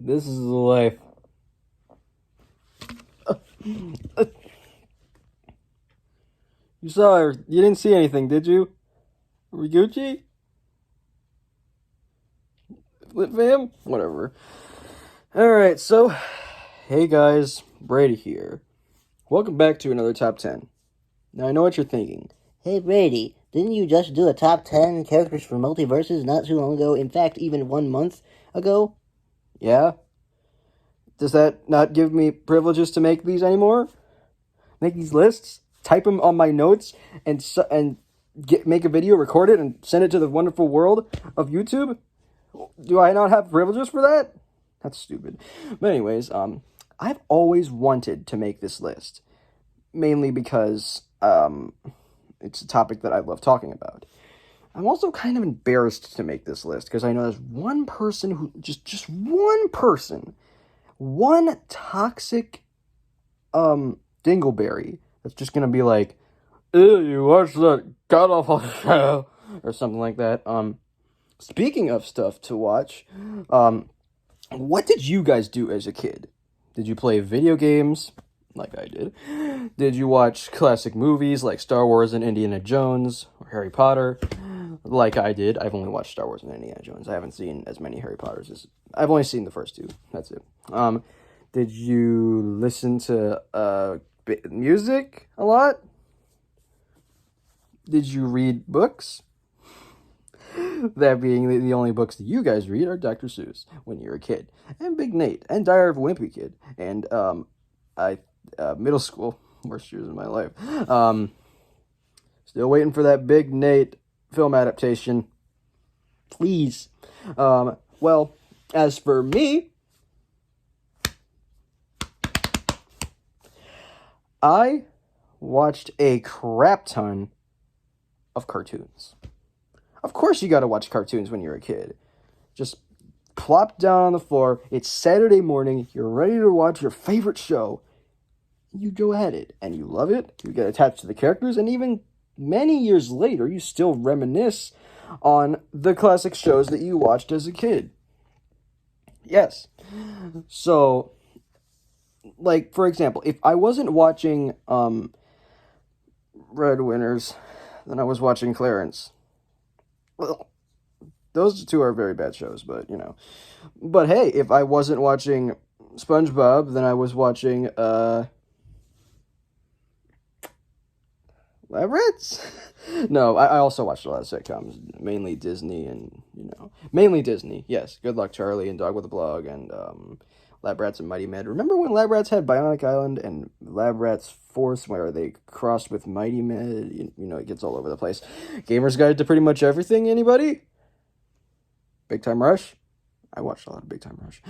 This is the life. You saw her. You didn't see anything, did you? Are we Gucci? Flip fam? Whatever. Alright, so, hey guys, Brady here. Welcome back to another Top 10. Now, I know what you're thinking. Hey Brady, didn't you just do a top 10 characters for multiverses not too long ago? In fact, even 1 month ago? Yeah? Does that not give me privileges to make these anymore? Make these lists? Type them on my notes and make a video, record it, and send it to the wonderful world of YouTube? Do I not have privileges for that? That's stupid. But anyways, I've always wanted to make this list. Mainly because, it's a topic that I love talking about. I'm also kind of embarrassed to make this list because I know there's one person who, just one person, one toxic, dingleberry that's just gonna be like, ew, you watched that god-awful show, or something like that. Speaking of stuff to watch, what did you guys do as a kid? Did you play video games, like I did? Did you watch classic movies like Star Wars and Indiana Jones, or Harry Potter, like I did? I've only watched Star Wars and Indiana Jones. I haven't seen as many Harry Potters as... I've only seen the first two. That's it. Did you listen to, music a lot? Did you read books? That being the only books that you guys read are Dr. Seuss when you're a kid, and Big Nate, and Diary of a Wimpy Kid, and middle school, worst years of my life. Still waiting for that Big Nate film adaptation. Please. Well, as for me, I watched a crap ton of cartoons. Of course you gotta watch cartoons when you're a kid. Just plop down on the floor, it's Saturday morning, you're ready to watch your favorite show. You go at it, and you love it, you get attached to the characters, and even many years later, you still reminisce on the classic shows that you watched as a kid. Yes. So, like, for example, if I wasn't watching, Red Winters, then I was watching Clarence. Well, those two are very bad shows, but, you know. But hey, if I wasn't watching SpongeBob, then I was watching, Lab Rats? No, I also watched a lot of sitcoms, mainly Disney and, mainly Disney, yes. Good Luck Charlie and Dog with a Blog and, Lab Rats and Mighty Med. Remember when Lab Rats had Bionic Island and Lab Rats Force, where they crossed with Mighty Med? You know, it gets all over the place. Gamer's Guide to pretty much everything, anybody? Big Time Rush? I watched a lot of Big Time Rush.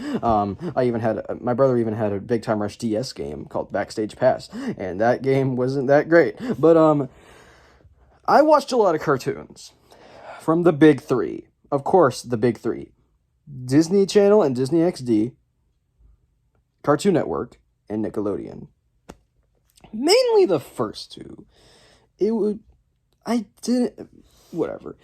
My brother even had a Big Time Rush DS game called Backstage Pass, and that game wasn't that great. But, I watched a lot of cartoons from the big three. Of course, the big three. Disney Channel and Disney XD, Cartoon Network, and Nickelodeon. Mainly the first two. Whatever.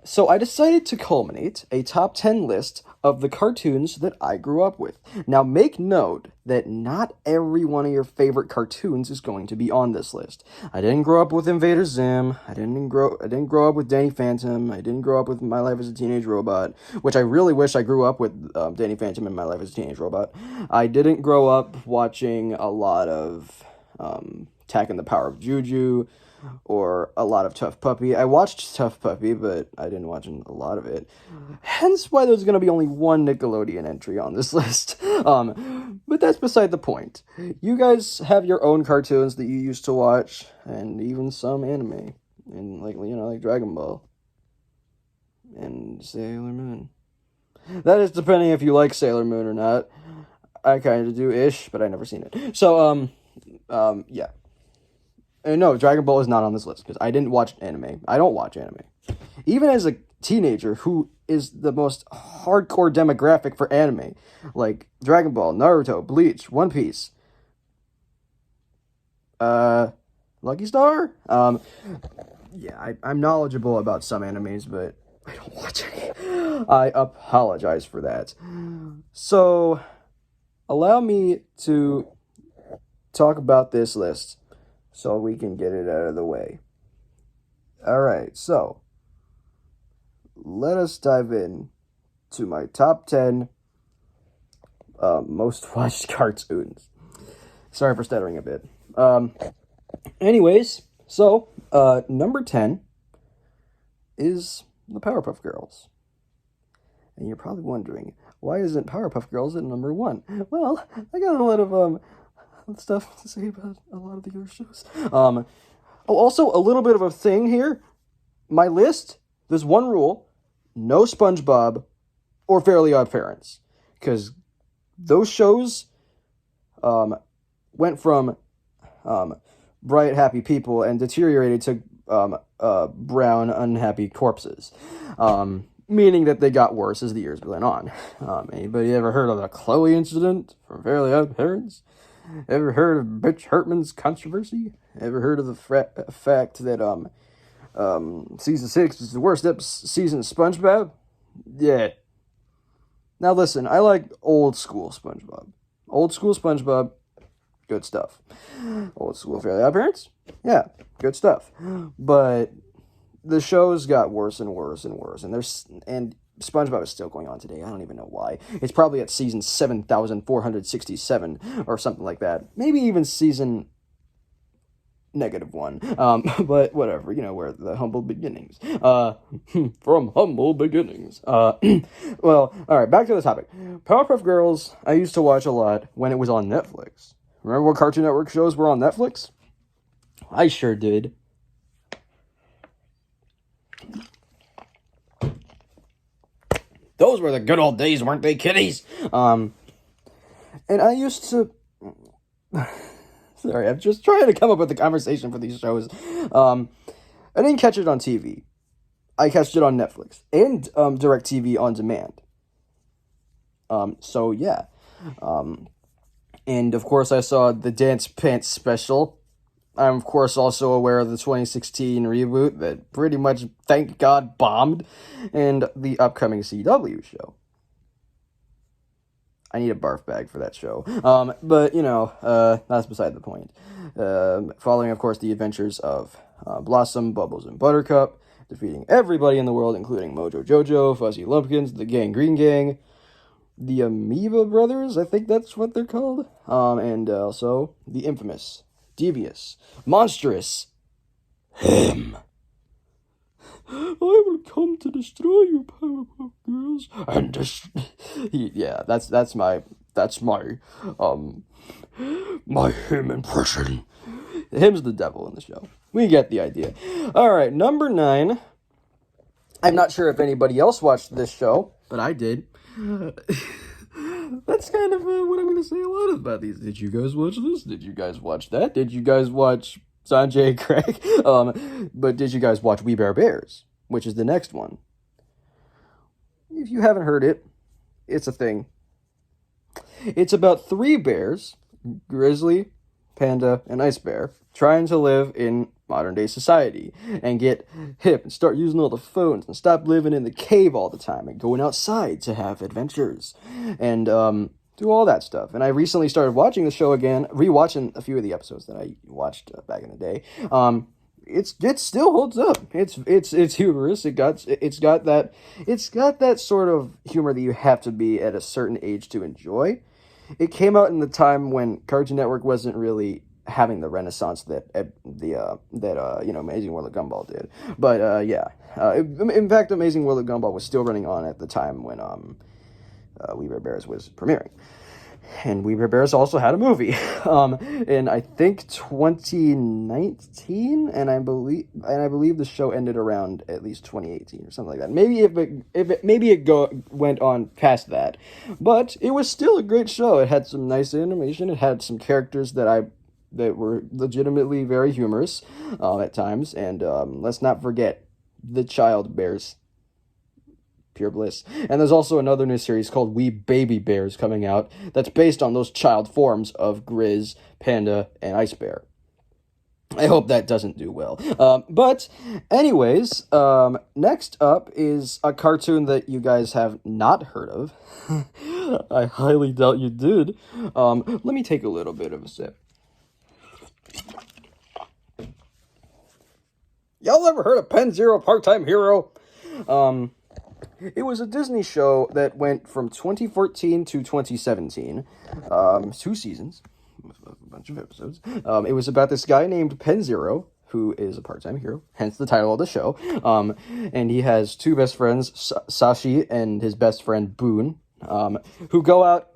So I decided to culminate a top 10 list of the cartoons that I grew up with. Now make note that not every one of your favorite cartoons is going to be on this list. I didn't grow up with Invader Zim. I didn't grow up with Danny Phantom. I didn't grow up with My Life as a Teenage Robot, which I really wish I grew up with Danny Phantom and My Life as a Teenage Robot. I didn't grow up watching a lot of Attack and the Power of Juju, or a lot of Tough Puppy. I watched Tough Puppy, but I didn't watch a lot of it. Hence why there's going to be only one Nickelodeon entry on this list. But that's beside the point. You guys have your own cartoons that you used to watch, and even some anime. And, like Dragon Ball. And Sailor Moon. That is depending if you like Sailor Moon or not. I kind of do-ish, but I've never seen it. So, yeah. No, Dragon Ball is not on this list, because I didn't watch anime. I don't watch anime. Even as a teenager, who is the most hardcore demographic for anime, like Dragon Ball, Naruto, Bleach, One Piece, Lucky Star? Yeah, I'm knowledgeable about some animes, but I don't watch any. I apologize for that. So, allow me to talk about this list so we can get it out of the way. Alright, so let us dive in to my top 10 most watched cartoons. Sorry for stuttering a bit. Anyways, so number 10 is the Powerpuff Girls. And you're probably wondering, why isn't Powerpuff Girls at number 1? Well, I got a lot of stuff to say about a lot of the other shows. Also, a little bit of a thing here. My list, there's one rule: no SpongeBob or Fairly Odd Parents. Because those shows went from bright, happy people and deteriorated to brown, unhappy corpses. Meaning that they got worse as the years went on. Anybody ever heard of the Chloe incident from Fairly Odd Parents? Ever heard of Bitch Hartman's controversy? Ever heard of the fact that season 6 is the worst season of SpongeBob? Yeah. Now listen, I like old school SpongeBob. Old school SpongeBob, good stuff. Old school Fairly Odd Parents, yeah, good stuff. But the shows got worse and worse and worse, and SpongeBob is still going on today. I don't even know why. It's probably at season 7,467 or something like that. Maybe even season -1. But whatever, we're the humble beginnings. From humble beginnings. Well, alright, back to the topic. Powerpuff Girls, I used to watch a lot when it was on Netflix. Remember what Cartoon Network shows were on Netflix? I sure did. Those were the good old days, weren't they, kiddies? And I used to... Sorry, I'm just trying to come up with a conversation for these shows. I didn't catch it on TV. I catched it on Netflix and DirecTV on demand. So yeah. And of course I saw the Dance Pants special. I'm of course also aware of the 2016 reboot that pretty much, thank God, bombed, and the upcoming CW show. I need a barf bag for that show. But, that's beside the point. Following, of course, the adventures of Blossom, Bubbles, and Buttercup, defeating everybody in the world, including Mojo Jojo, Fuzzy Lumpkins, the Green Gang, the Amoeba Brothers, I think that's what they're called, and also the infamous, devious, monstrous him. I will come to destroy you, Powerpuff Girls, and yeah, that's my him impression. Him's the devil in the show. We get the idea. All right, number 9. I'm not sure if anybody else watched this show, but I did. That's kind of what I'm going to say a lot about these. Did you guys watch this? Did you guys watch that? Did you guys watch Sanjay and Craig? But did you guys watch We Bare Bears, which is the next one? If you haven't heard it, it's a thing. It's about 3 bears, Grizzly, Panda, and Ice Bear, trying to live in modern-day society and get hip and start using all the phones and stop living in the cave all the time and going outside to have adventures and do all that stuff. And I recently started watching the show again, rewatching a few of the episodes that I watched back in the day. It still holds up. It's humorous. It's got that sort of humor that you have to be at a certain age to enjoy. It came out in the time when Cartoon Network wasn't really having the renaissance that Amazing World of Gumball did. But in fact, Amazing World of Gumball was still running on at the time when We Bare Bears was premiering. And We Bare Bears also had a movie, in I think 2019, and I believe the show ended around at least 2018 or something like that. Maybe it went on past that, but it was still a great show. It had some nice animation. It had some characters that were legitimately very humorous at times, and let's not forget the child bears. Pure bliss. And there's also another new series called We Baby Bears coming out that's based on those child forms of Grizz, Panda, and Ice Bear. I hope that doesn't do well. But anyways, next up is a cartoon that you guys have not heard of. I highly doubt you did. Let me take a little bit of a sip. Y'all ever heard of Penn Zero Part-Time Hero? It was a Disney show that went from 2014 to 2017. 2 seasons, a bunch of episodes. It was about this guy named Penn Zero, who is a part-time hero, hence the title of the show. And he has two best friends, Sashi and his best friend Boone, who go out,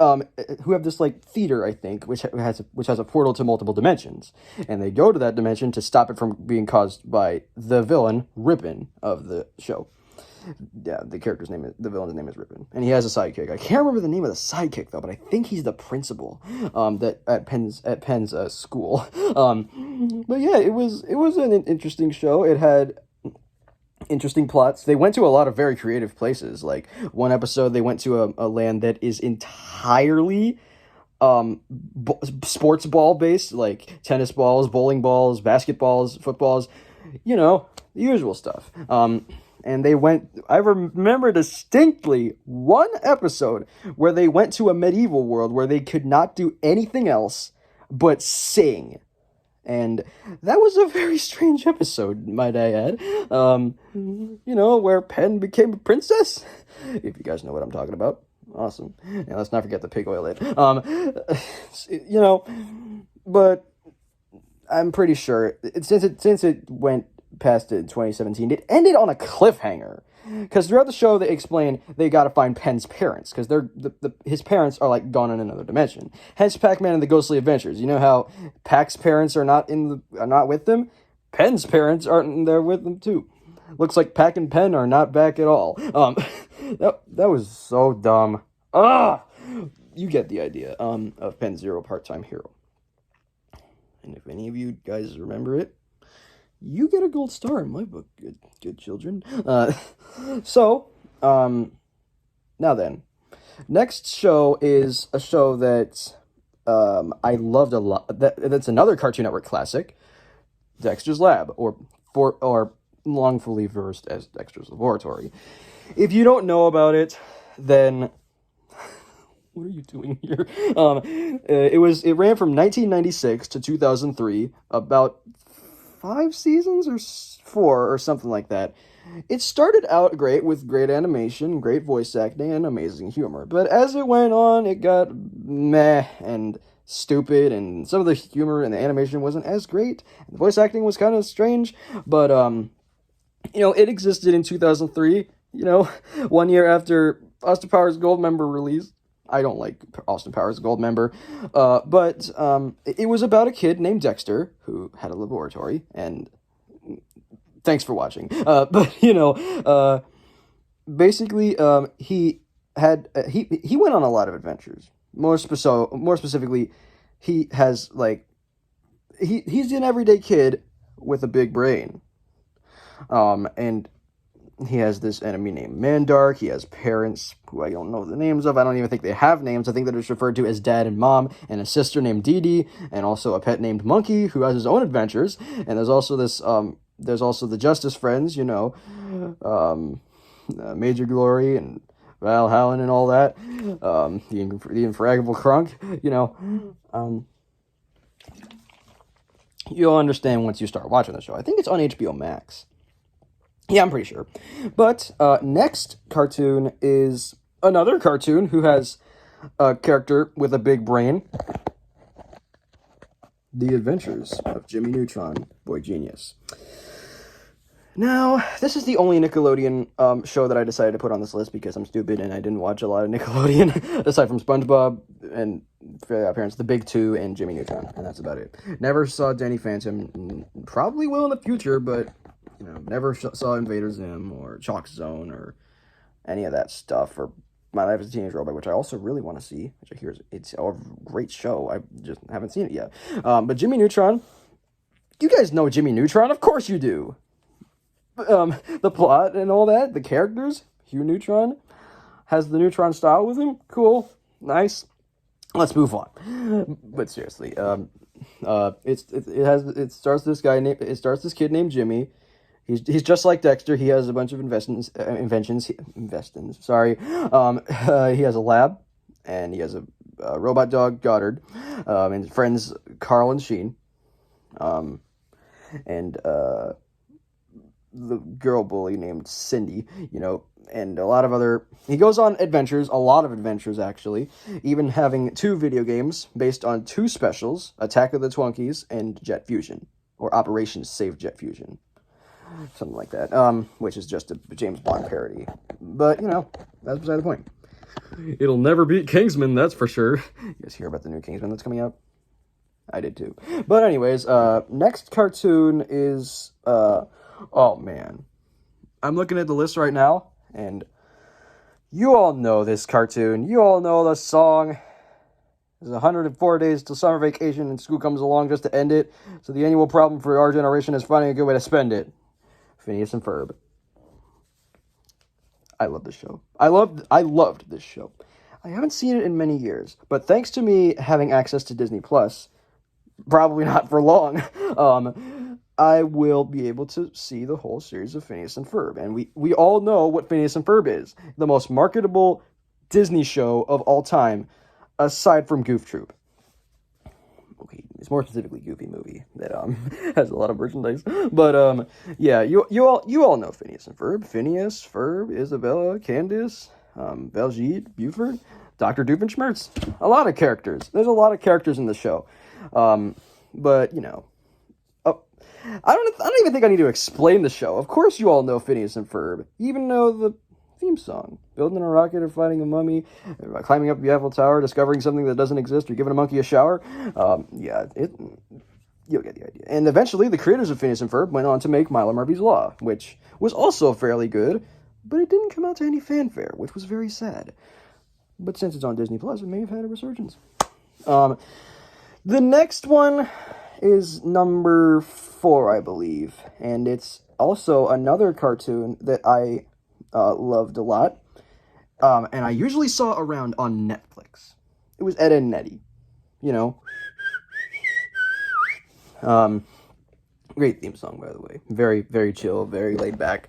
who have this like theater, I think, which has a portal to multiple dimensions, and they go to that dimension to stop it from being caused by the villain Ribbon of the show. Yeah, the villain's name is Ribbon, and he has a sidekick. I can't remember the name of the sidekick though, but I think he's the principal. That at Penn's school. But yeah, it was an interesting show. It had interesting plots. They went to a lot of very creative places. Like one episode, they went to a land that is entirely sports ball based, like tennis balls, bowling balls, basketballs, footballs. The usual stuff. And they went, I remember distinctly one episode where they went to a medieval world where they could not do anything else but sing. And that was a very strange episode, might I add. Where Penn became a princess. If you guys know what I'm talking about. Awesome. And let's not forget the pig oil lid. But I'm pretty sure, since it went past it in 2017, it ended on a cliffhanger, because throughout the show they explain they gotta find Penn's parents, because his parents are like gone in another dimension. Hence Pac-Man and the Ghostly Adventures. You know how Pac's parents are not with them? Penn's parents aren't there with them too. Looks like Pac and Penn are not back at all. That was so dumb. You get the idea. Of Penn Zero Part-Time Hero. And if any of you guys remember it, you get a gold star in my book, good children. Now then, next show is a show that I loved a lot. That's another Cartoon Network classic, Dexter's Lab, or longfully versed as Dexter's Laboratory. If you don't know about it, then what are you doing here? It ran from 1996 to 2003, about 5 seasons or 4 or something like that. It started out great with great animation, great voice acting, and amazing humor. But as it went on, it got meh and stupid, and some of the humor and the animation wasn't as great. The voice acting was kind of strange, but it existed in 2003. 1 year after Austin Powers Goldmember released. I don't like Austin Powers Goldmember, but it was about a kid named Dexter who had a laboratory, and thanks for watching. Basically, he went on a lot of adventures. More specifically, he has he's an everyday kid with a big brain, and he has this enemy named Mandark. He has parents who I don't know the names of. I don't even think they have names. I think that it's referred to as Dad and Mom, and a sister named Dee Dee, and also a pet named Monkey who has his own adventures. And there's also there's also the Justice Friends, Major Glory and Val Hallen and all that. The Infraggable Crunk, You'll understand once you start watching the show. I think it's on HBO Max. Yeah, I'm pretty sure. But next cartoon is another cartoon who has a character with a big brain. The Adventures of Jimmy Neutron, Boy Genius. Now, this is the only Nickelodeon show that I decided to put on this list because I'm stupid and I didn't watch a lot of Nickelodeon, aside from SpongeBob and Parents, The Big Two, and Jimmy Neutron, and that's about it. Never saw Danny Phantom, probably will in the future, but never saw Invader Zim or Chalk Zone or any of that stuff, or My Life as a Teenage Robot, which I also really want to see, which I hear it's a great show. I just haven't seen it yet. But Jimmy Neutron, you guys know Jimmy Neutron, of course you do. The plot and all that, the characters, Hugh Neutron has the Neutron style with him. Cool, nice. Let's move on. But seriously, It stars this kid named Jimmy. He's just like Dexter. He has a bunch of inventions. Sorry. He has a lab, and he has a robot dog, Goddard, and friends Carl and Sheen, and the girl bully named Cindy. And a lot of other. He goes on adventures, a lot of adventures actually, even having 2 video games based on 2 specials: Attack of the Twonkies and Jet Fusion, or Operation Save Jet Fusion. Something like that, which is just a James Bond parody. But, that's beside the point. It'll never beat Kingsman, that's for sure. You guys hear about the new Kingsman that's coming out? I did too. But anyways, next cartoon is, oh man. I'm looking at the list right now, and you all know this cartoon. You all know the song. There's 104 days till summer vacation, and school comes along just to end it. So the annual problem for our generation is finding a good way to spend it. Phineas and Ferb. I love this show. I loved this show. I haven't seen it in many years, but thanks to me having access to Disney Plus, probably not for long, I will be able to see the whole series of Phineas and Ferb. And we all know what Phineas and Ferb is. The most marketable Disney show of all time, aside from Goof Troop. Okay, it's more specifically Goofy Movie that has a lot of merchandise. But yeah, you all know Phineas and Ferb. Phineas, Ferb, Isabella, Candace, Belgide, Buford, Dr. Doofenshmirtz. A lot of characters. There's a lot of characters in the show. But I don't even think I need to explain the show. Of course you all know Phineas and Ferb. You even know the theme song. Building a rocket or fighting a mummy, climbing up the Eiffel Tower, discovering something that doesn't exist, or giving a monkey a shower. You'll get the idea. And eventually, the creators of Phineas and Ferb went on to make Milo Murphy's Law, which was also fairly good, but it didn't come out to any fanfare, which was very sad. But since it's on Disney Plus, it may have had a resurgence. The next one is number 4, I believe, and it's also another cartoon that I loved a lot, and I usually saw around on Netflix. It was Ed, and Eddy, great theme song, by the way. Very, very chill, very laid back.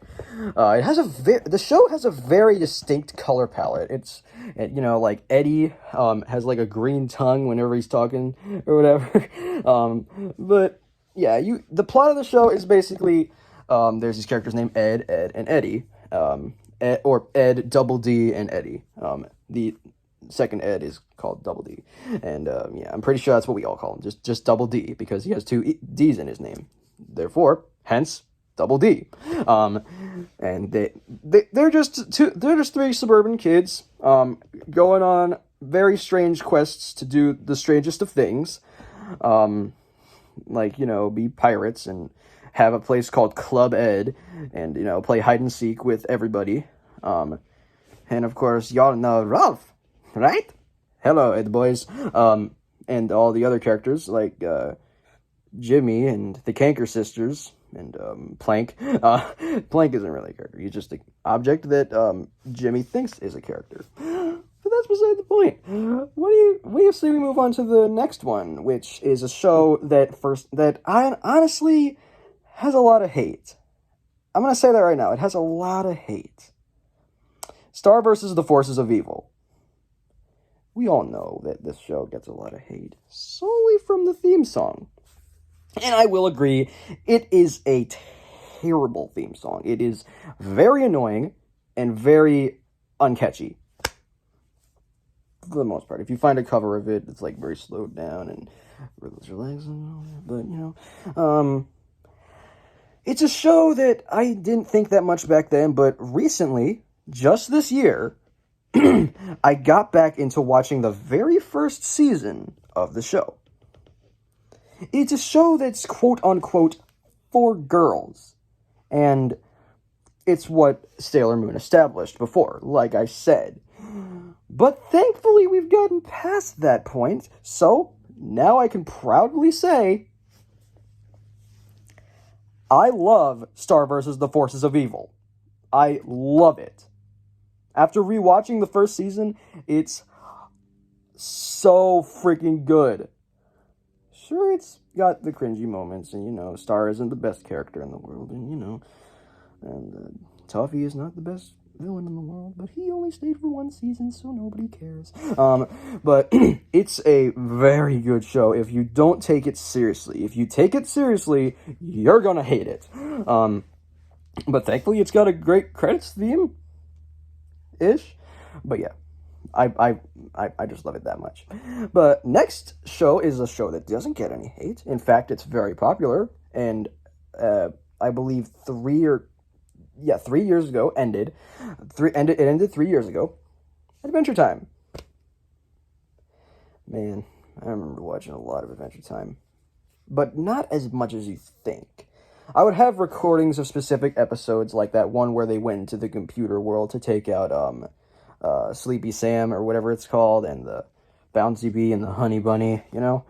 The show has a very distinct color palette. It's, like Eddie has like a green tongue whenever he's talking or whatever. But yeah, the plot of the show is basically there's these characters named Ed, and Eddie. Or Ed, Double D, and Eddie. The second Ed is called Double D, and I'm pretty sure that's what we all call him, just Double D, because he has 2 D's in his name. Therefore, hence Double D. And they're just 3 suburban kids going on very strange quests to do the strangest of things, like be pirates and have a place called Club Ed, and play hide and seek with everybody. And of course, y'all know Ralph, right? Hello, Ed boys. And all the other characters like Jimmy and the Canker sisters and Plank. Plank isn't really a character. He's just an object that Jimmy thinks is a character. But that's beside the point. What do you say we move on to the next one, which is a show that I honestly has a lot of hate. I'm going to say that right now. It has a lot of hate. Star versus the Forces of Evil. We all know that this show gets a lot of hate solely from the theme song. And I will agree, it is a terrible theme song. It is very annoying and very uncatchy. For the most part. If you find a cover of it, it's like very slowed down and relaxed and all that. But, it's a show that I didn't think that much back then, but recently, just this year, I got back into watching the very first season of the show. It's a show that's quote-unquote for girls, and it's what Sailor Moon established before, like I said. But thankfully, we've gotten past that point, so now I can proudly say I love Star vs. the Forces of Evil. I love it. After rewatching the first season, it's so freaking good. Sure, it's got the cringy moments, and, you know, Star isn't the best character in the world, and, you know, and Toffee is not the best villain in the world, but he only stayed for one season, so nobody cares. But it's a very good show if you don't take it seriously. If you take it seriously, you're gonna hate it. But thankfully, it's got a great credits theme, ish. But yeah, I just love it that much. But next show is a show that doesn't get any hate. In fact, it's very popular, and I believe 3 years ago ended. It ended 3 years ago. Adventure Time. Man, I remember watching a lot of Adventure Time, but not as much as you think. I would have recordings of specific episodes, like that one where they went into the computer world to take out Sleepy Sam or whatever it's called, and the Bouncy Bee and the Honey Bunny, you know.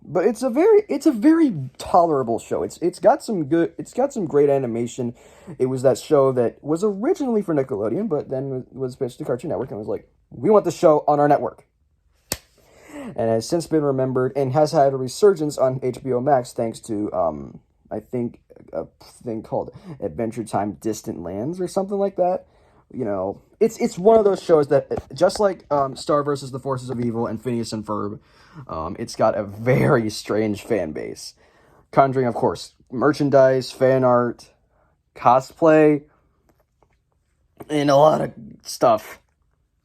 But it's a very tolerable show. It's got some great animation. It was that show that was originally for Nickelodeon, but then was pitched to Cartoon Network and was like, we want the show on our network. And has since been remembered and has had a resurgence on HBO Max thanks to I think a thing called Adventure Time Distant Lands or something like that. You know, it's one of those shows that, just like Star versus the Forces of Evil and Phineas and Ferb, it's got a very strange fan base, conjuring, of course, merchandise, fan art, cosplay, and a lot of stuff.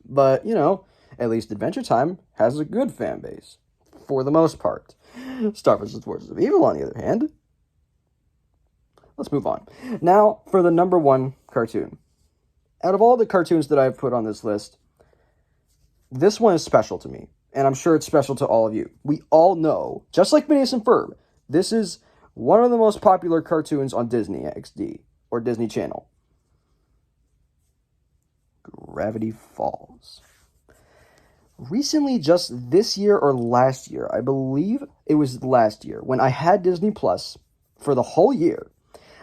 But, you know, at least Adventure Time has a good fan base, for the most part. Star vs. the Forces of Evil, on the other hand. Let's move on. Now, for the number one cartoon. Out of all the cartoons that I've put on this list, this one is special to me, and I'm sure it's special to all of you. We all know, just like Phineas and Ferb, this is one of the most popular cartoons on Disney XD, or Disney Channel. Gravity Falls. Recently, just this year or last year, I believe it was last year, when I had Disney Plus for the whole year,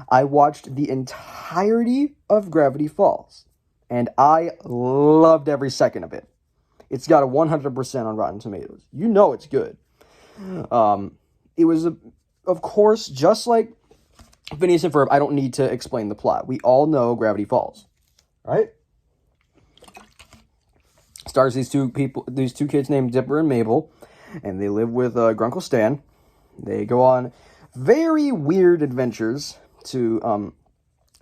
I watched the entirety of Gravity Falls, and I loved every second of it. It's got a 100% on Rotten Tomatoes. You know it's good. It was, of course, just like Phineas and Ferb, I don't need to explain the plot. We all know Gravity Falls, right? Stars these two kids named Dipper and Mabel, and they live with Grunkle Stan. They go on very weird adventures to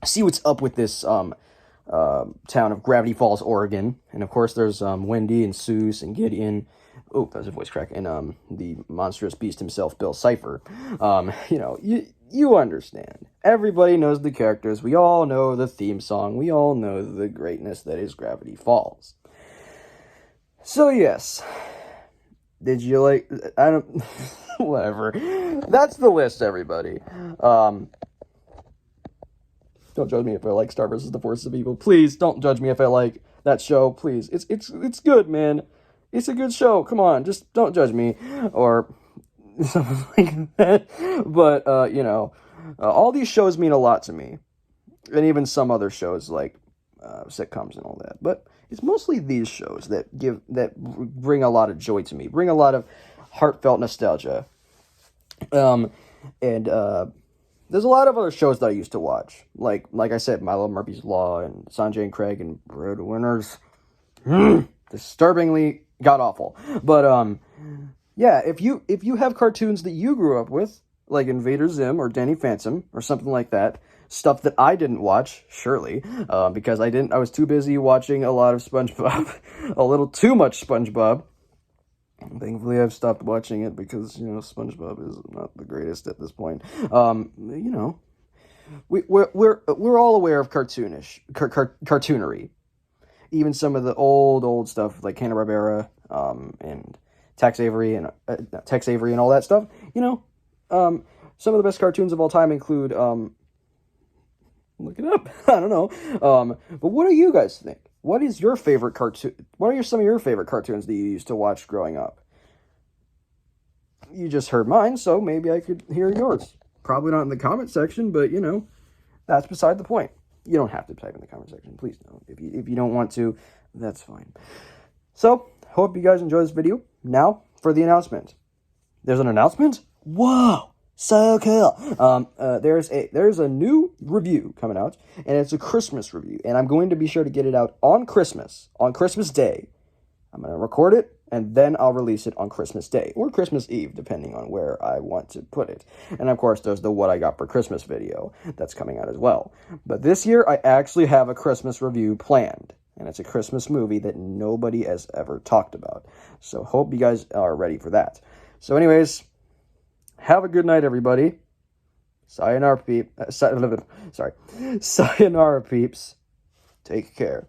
see what's up with this town of Gravity Falls, Oregon. And of course, there's Wendy and Seuss and Gideon. Oh, that was a voice crack. And the monstrous beast himself, Bill Cipher. You know, you understand. Everybody knows the characters. We all know the theme song. We all know the greatness that is Gravity Falls. So yes, did you like? I don't. Whatever. That's the list, everybody. Don't judge me if I like Star vs. the Forces of Evil. Please don't judge me if I like that show. Please, it's good, man. It's a good show. Come on, just don't judge me or something like that. But you know, all these shows mean a lot to me, and even some other shows like sitcoms and all that. But it's mostly these shows that bring a lot of joy to me, bring a lot of heartfelt nostalgia. And there's a lot of other shows that I used to watch, like I said, Milo Murphy's Law and Sanjay and Craig and Breadwinners. Disturbingly god awful. But yeah, if you have cartoons that you grew up with, like Invader Zim or Danny Phantom or something like that, stuff that I didn't watch, surely, because I was too busy watching a lot of SpongeBob, a little too much SpongeBob. Thankfully, I've stopped watching it because, you know, SpongeBob is not the greatest at this point. You know, we're all aware of cartoonery. Even some of the old stuff like Hanna-Barbera and Tex Avery and all that stuff. You know, some of the best cartoons of all time include look it up. I don't know. But what do you guys think? What is your favorite cartoon? What are some of your favorite cartoons that you used to watch growing up? You just heard mine, so maybe I could hear yours. Probably not in the comment section, but, you know, that's beside the point. You don't have to type in the comment section. Please don't. If you don't want to, that's fine. So, hope you guys enjoy this video. Now, for the announcement. There's an announcement? Whoa! So cool. There's a new review coming out, and it's a Christmas review, and I'm going to be sure to get it out on Christmas Day. I'm going to record it, and then I'll release it on Christmas Day, or Christmas Eve, depending on where I want to put it. And of course, there's the What I Got for Christmas video that's coming out as well. But this year, I actually have a Christmas review planned, and it's a Christmas movie that nobody has ever talked about. So hope you guys are ready for that. So anyways, have a good night, everybody. Sayonara, Sayonara, peeps. Take care.